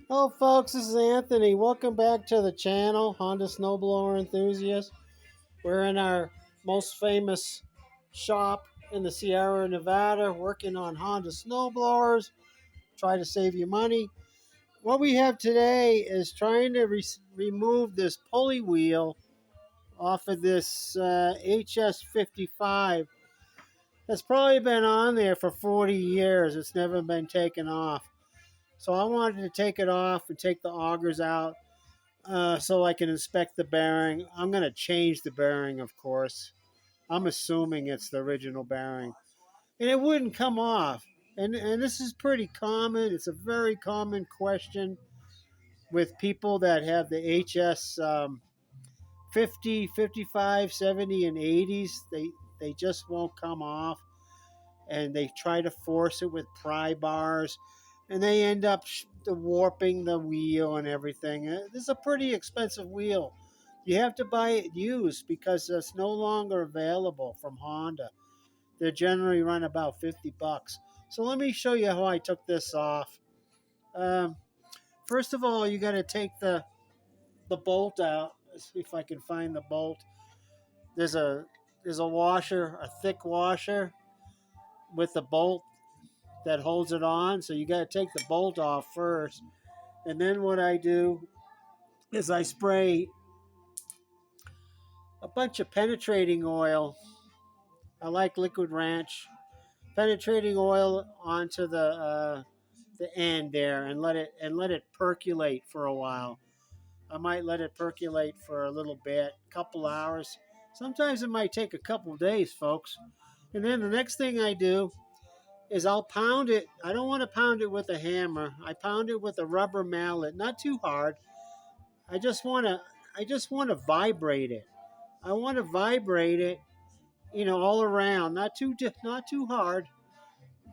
Hello folks, this is Anthony. Welcome back to the channel, Honda Snowblower Enthusiast. We're in our most famous shop in the Sierra Nevada working on Honda snowblowers. Try to save you money. What we have today is trying to remove this pulley wheel off of this HS55. That's probably been on there for 40 years. It's never been taken off. So I wanted to take it off and take the augers out so I can inspect the bearing. I'm going to change the bearing, of course. I'm assuming it's the original bearing. And it wouldn't come off. And this is pretty common. It's a very common question with people that have the HS 50, 55, 70, and 80s. They just won't come off. And they try to force it with pry bars. And they end up warping the wheel and everything. This is a pretty expensive wheel. You have to buy it used because it's no longer available from Honda. They generally run about 50 bucks. So let me show you how I took this off. First of all, you got to take the bolt out. Let's see if I can find the bolt. There's a washer, a thick washer with the bolt that holds it on. So you got to take the bolt off first. And then what I do is I spray a bunch of penetrating oil. I like Liquid Ranch. Penetrating oil onto the end there and let it percolate for a while. I might let it percolate for a little bit, a couple hours. Sometimes it might take a couple days, folks. And then the next thing I do is I'll pound it. I don't want to pound it with a hammer. I pound it with a rubber mallet, not too hard. I just want to vibrate it. I want to vibrate it, all around, not too hard.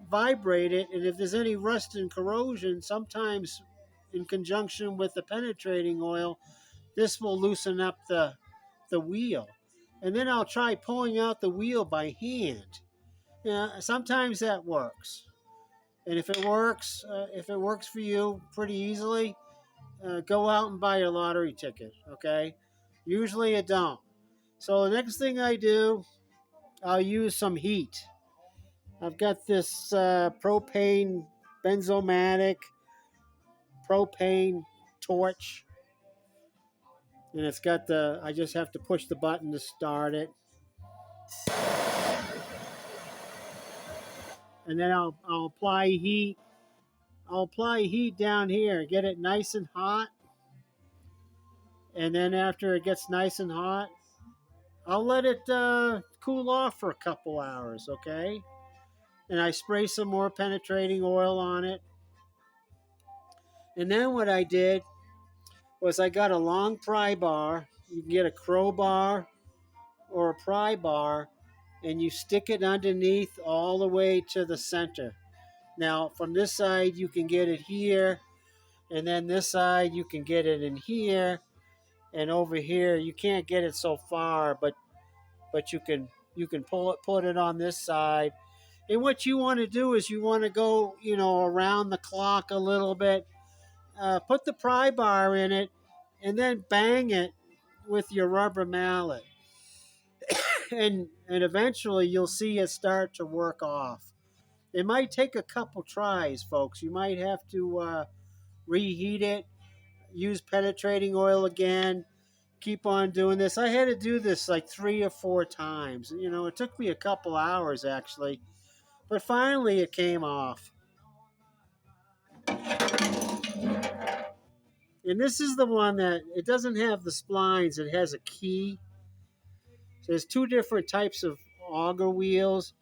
Vibrate it, and if there's any rust and corrosion, sometimes in conjunction with the penetrating oil, this will loosen up the wheel. And then I'll try pulling out the wheel by hand. Sometimes that works. And if it works for you pretty easily, go out and buy your lottery ticket, okay? Usually it don't. So the next thing I do, I'll use some heat. I've got this propane benzomatic propane torch. And it's got I just have to push the button to start it. And then I'll apply heat. I'll apply heat down here, get it nice and hot. And then after it gets nice and hot, I'll let it cool off for a couple hours, okay? And I spray some more penetrating oil on it. And then what I did was I got a long pry bar. You can get a crowbar or a pry bar, and you stick it underneath all the way to the center. Now, from this side, you can get it here, and then this side, you can get it in here, and over here, you can't get it so far, but you can put it on this side. And what you want to do is you want to go, around the clock a little bit. Put the pry bar in it, and then bang it with your rubber mallet. and eventually you'll see it start to work off. It might take a couple tries, folks. You might have to reheat it, use penetrating oil again, keep on doing this. I had to do this like 3 or 4 times. It took me a couple hours actually, but finally it came off. And this is the one that it doesn't have the splines. It has a key. So there's 2 different types of auger wheels.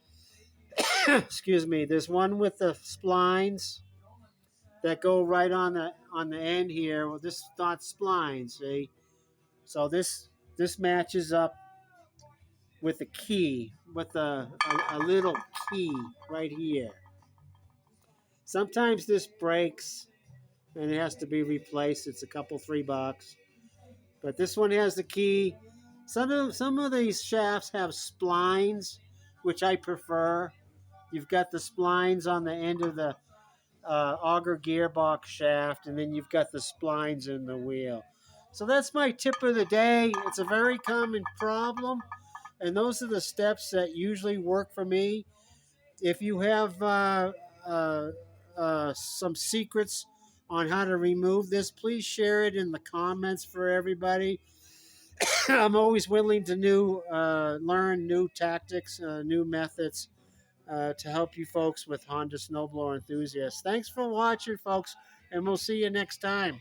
Excuse me. There's one with the splines that go right on the end here. Well, this is not splines, see? So this matches up with a key, with a little key right here. Sometimes this breaks and it has to be replaced. It's a couple, $3. But this one has the key. Some of these shafts have splines, which I prefer. You've got the splines on the end of the auger gearbox shaft, and then you've got the splines in the wheel. So that's my tip of the day. It's a very common problem, and those are the steps that usually work for me. If you have some secrets on how to remove this, please share it in the comments for everybody. I'm always willing to learn new tactics, new methods to help you folks with Honda Snowblower enthusiasts. Thanks for watching, folks, and we'll see you next time.